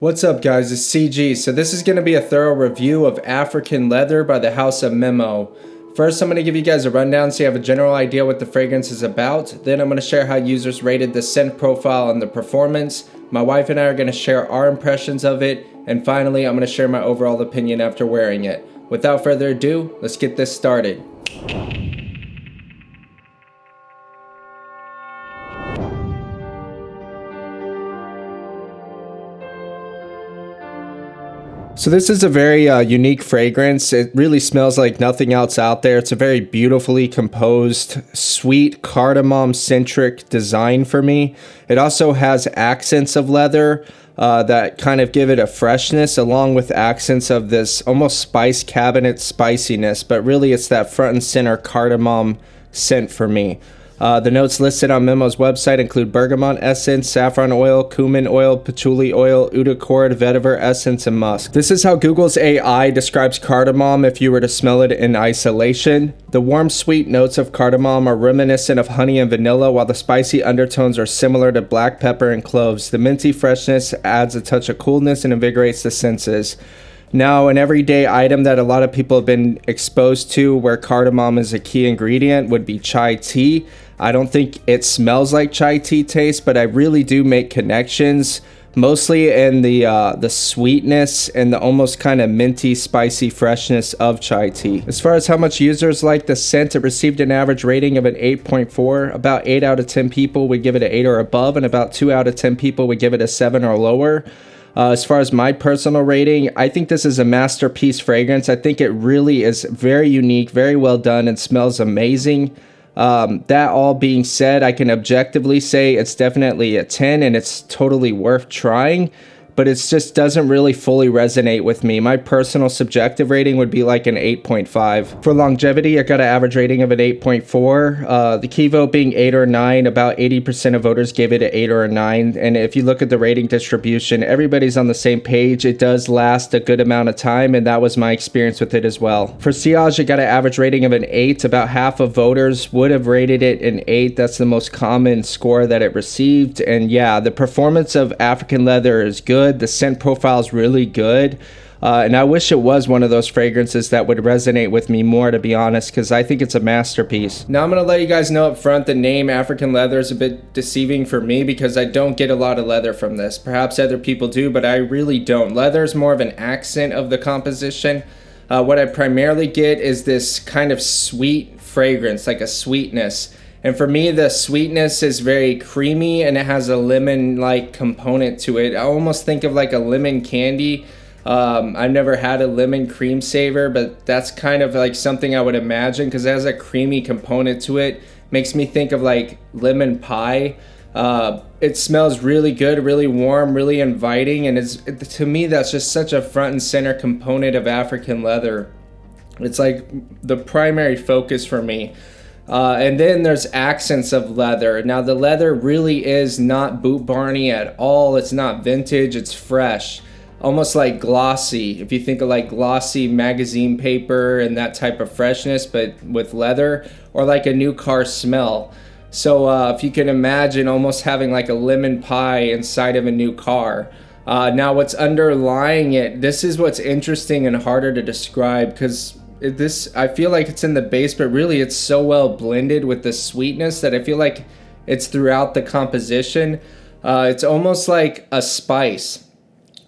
What's up guys, it's CG. So this is going to be a thorough review of African Leather by the House of Memo. First, I'm going to give you guys a rundown so you have a general idea what the fragrance is about. Then I'm going to share how users rated the scent profile and the performance. My wife and I are going to share our impressions of it. And finally, I'm going to share my overall opinion after wearing it. Without further ado, let's get this started. So this is a very unique fragrance. It really smells like nothing else out there. It's a very beautifully composed, sweet, cardamom-centric design for me. It also has accents of leather that kind of give it a freshness, along with accents of this almost spice cabinet spiciness, but really it's that front and center cardamom scent for me. The notes listed on Memo's website include bergamot essence, saffron oil, cumin oil, patchouli oil, oud accord, vetiver essence, and musk. This is how Google's AI describes cardamom if you were to smell it in isolation. The warm, sweet notes of cardamom are reminiscent of honey and vanilla, while the spicy undertones are similar to black pepper and cloves. The minty freshness adds a touch of coolness and invigorates the senses. Now, an everyday item that a lot of people have been exposed to where cardamom is a key ingredient would be chai tea. I don't think it smells like chai tea taste, but I really do make connections, mostly in the sweetness and the almost kind of minty, spicy freshness of chai tea. As far as how much users like the scent, it received an average rating of an 8.4. About 8 out of 10 people would give it an 8 or above, and about 2 out of 10 people would give it a 7 or lower. As far as my personal rating, I think this is a masterpiece fragrance. I think it really is very unique, very well done, and smells amazing. That all being said, I can objectively say it's definitely a 10 and it's totally worth trying, but it just doesn't really fully resonate with me. My personal subjective rating would be like an 8.5. For longevity, I got an average rating of an 8.4. The key vote being 8 or 9, about 80% of voters gave it an 8 or a 9. And if you look at the rating distribution, everybody's on the same page. It does last a good amount of time, and that was my experience with it as well. For sillage, it got an average rating of an 8. About half of voters would have rated it an 8. That's the most common score that it received. And yeah, the performance of African Leather is good. The scent profile is really good. And I wish it was one of those fragrances that would resonate with me more, to be honest, because I think it's a masterpiece. Now I'm going to let you guys know up front the name African Leather is a bit deceiving for me because I don't get a lot of leather from this. Perhaps other people do, but I really don't. Leather is more of an accent of the composition. What I primarily get is this kind of sweet fragrance, like a sweetness. And for me, the sweetness is very creamy and it has a lemon-like component to it. I almost think of like a lemon candy. I've never had a lemon cream savor, but that's kind of like something I would imagine because it has a creamy component to it. Makes me think of like lemon pie. It smells really good, really warm, really inviting. And to me, that's just such a front and center component of African Leather. It's like the primary focus for me. And then there's accents of leather. Now the leather really is not Boot Barney at all. It's not vintage, it's fresh. Almost like glossy. If you think of like glossy magazine paper and that type of freshness, but with leather, or like a new car smell. So if you can imagine almost having like a lemon pie inside of a new car. Now what's underlying it, this is what's interesting and harder to describe because I feel like it's in the base, but really it's so well blended with the sweetness that I feel like it's throughout the composition. It's almost like a spice,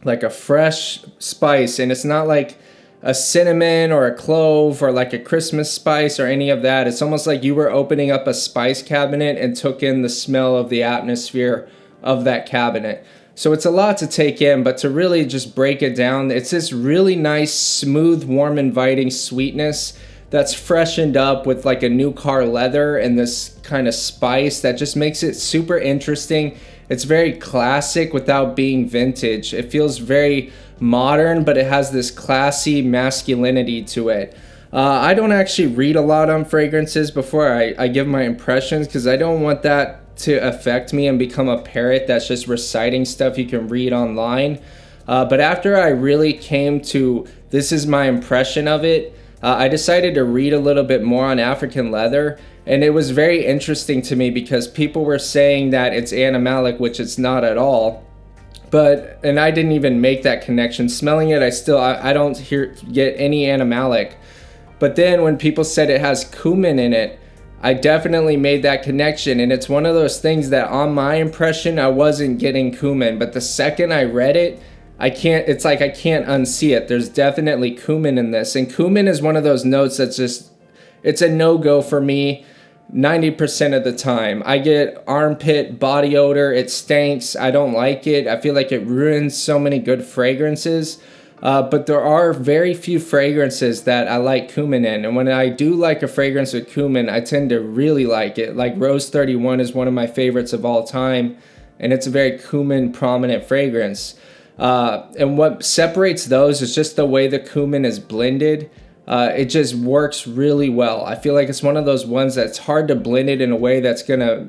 like a fresh spice, and it's not like a cinnamon or a clove or like a Christmas spice or any of that. It's almost like you were opening up a spice cabinet and took in the smell of the atmosphere of that cabinet. So it's a lot to take in, but to really just break it down, it's this really nice, smooth, warm, inviting sweetness that's freshened up with like a new car leather and this kind of spice that just makes it super interesting. It's very classic without being vintage. It feels very modern, but it has this classy masculinity to it. I don't actually read a lot on fragrances before I give my impressions because I don't want that to affect me and become a parrot that's just reciting stuff you can read online. But after I really came to this is my impression of it, I decided to read a little bit more on African Leather, and it was very interesting to me because people were saying that it's animalic, which it's not at all. and I didn't even make that connection. Smelling it, I don't get any animalic. But then when people said it has cumin in it, I definitely made that connection. And it's one of those things that on my impression, I wasn't getting cumin. But the second I read it, it's like I can't unsee it. There's definitely cumin in this. And cumin is one of those notes that's just, it's a no-go for me 90% of the time. I get armpit body odor. It stinks. I don't like it. I feel like it ruins so many good fragrances. But there are very few fragrances that I like cumin in. And when I do like a fragrance with cumin, I tend to really like it. Like Rose 31 is one of my favorites of all time. And it's a very cumin prominent fragrance. And what separates those is just the way the cumin is blended. It just works really well. I feel like it's one of those ones that's hard to blend it in a way that's going to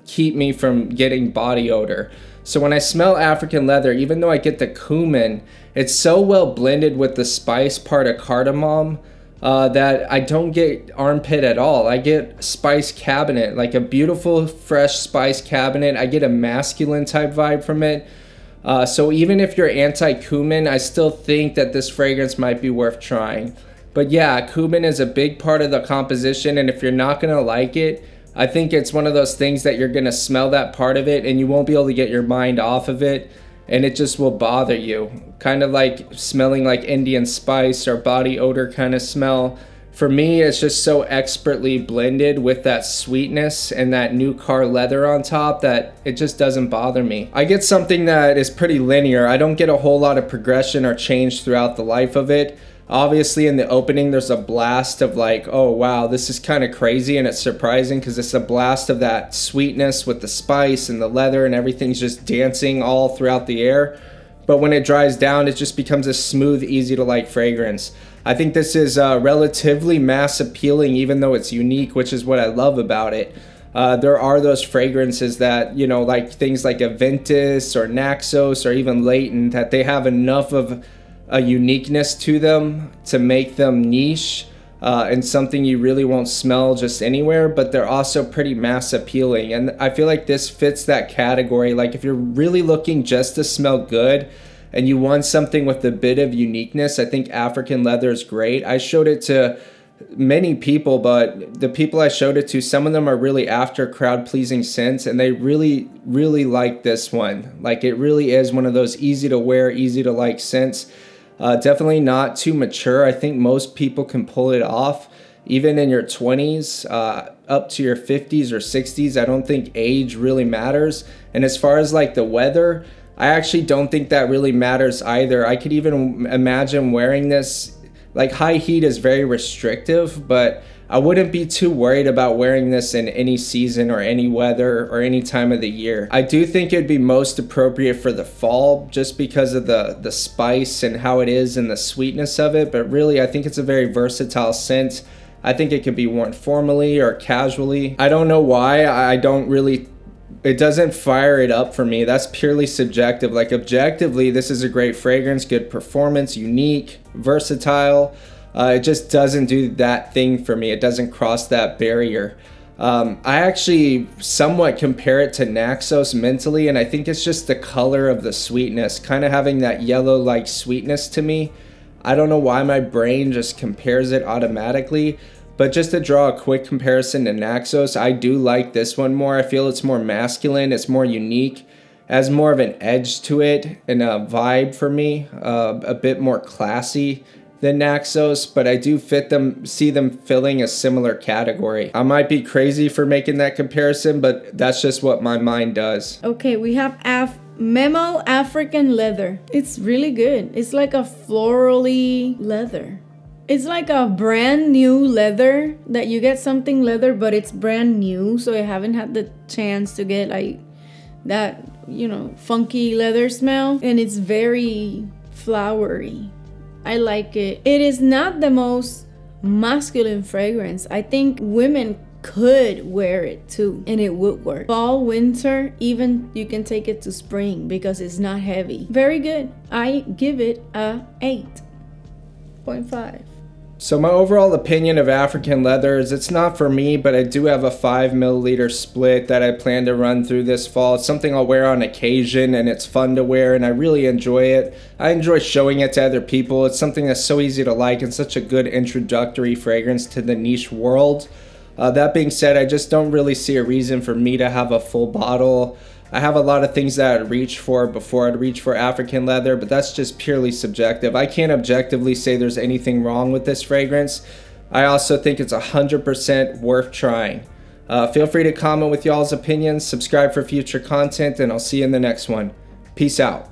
keep me from getting body odor. So when I smell African leather, even though I get the cumin, it's so well blended with the spice part of cardamom that I don't get armpit at all. I get spice cabinet, like a beautiful, fresh spice cabinet. I get a masculine type vibe from it. So even if you're anti-cumin, I still think that this fragrance might be worth trying. But yeah, cumin is a big part of the composition, and if you're not going to like it, I think it's one of those things that you're going to smell that part of it and you won't be able to get your mind off of it, and it just will bother you. Kind of like smelling like Indian spice or body odor kind of smell. For me, it's just so expertly blended with that sweetness and that new car leather on top that it just doesn't bother me. I get something that is pretty linear. I don't get a whole lot of progression or change throughout the life of it. Obviously in the opening there's a blast of like, oh wow, this is kind of crazy, and it's surprising because it's a blast of that sweetness with the spice and the leather and everything's just dancing all throughout the air. But when it dries down, it just becomes a smooth, easy to like fragrance. I think this is relatively mass appealing, even though it's unique, which is what I love about it. There are those fragrances that, you know, like things like Aventus or Naxos or even Leighton, that they have enough of a uniqueness to them to make them niche and something you really won't smell just anywhere, but they're also pretty mass appealing. And I feel like this fits that category. Like if you're really looking just to smell good and you want something with a bit of uniqueness, I think African leather is great. I showed it to many people, but the people I showed it to, some of them are really after crowd pleasing scents, and they really like this one. Like it really is one of those easy to wear, easy to like scents. Definitely not too mature. I think most people can pull it off, even in your 20s, up to your 50s or 60s. I don't think age really matters. And as far as like the weather, I actually don't think that really matters either. I could even imagine wearing this, like high heat is very restrictive, but I wouldn't be too worried about wearing this in any season or any weather or any time of the year. I do think it'd be most appropriate for the fall just because of the spice and how it is and the sweetness of it. But really, I think it's a very versatile scent. I think it could be worn formally or casually. I don't know why. It doesn't fire it up for me. That's purely subjective. Like objectively, this is a great fragrance, good performance, unique, versatile. It just doesn't do that thing for me. It doesn't cross that barrier. I actually somewhat compare it to Naxos mentally, and I think it's just the color of the sweetness, kind of having that yellow-like sweetness to me. I don't know why my brain just compares it automatically, but just to draw a quick comparison to Naxos, I do like this one more. I feel it's more masculine, it's more unique, has more of an edge to it and a vibe for me, a bit more classy than Naxos, but I do see them filling a similar category. I might be crazy for making that comparison, but that's just what my mind does. Okay, we have Memo African leather. It's really good. It's like a florally leather. It's like a brand new leather that you get something leather, but it's brand new, so I haven't had the chance to get like that, you know, funky leather smell, and it's very flowery. I like it. It is not the most masculine fragrance. I think women could wear it too, and it would work. Fall, winter, even you can take it to spring because it's not heavy. Very good. I give it a 8.5. So my overall opinion of African leather is it's not for me, but I do have a 5 milliliter split that I plan to run through this fall. It's something I'll wear on occasion and it's fun to wear and I really enjoy it. I enjoy showing it to other people. It's something that's so easy to like and such a good introductory fragrance to the niche world. That being said, I just don't really see a reason for me to have a full bottle. I have a lot of things that I'd reach for before I'd reach for African leather, but that's just purely subjective. I can't objectively say there's anything wrong with this fragrance. I also think it's 100% worth trying. Feel free to comment with y'all's opinions, subscribe for future content, and I'll see you in the next one. Peace out.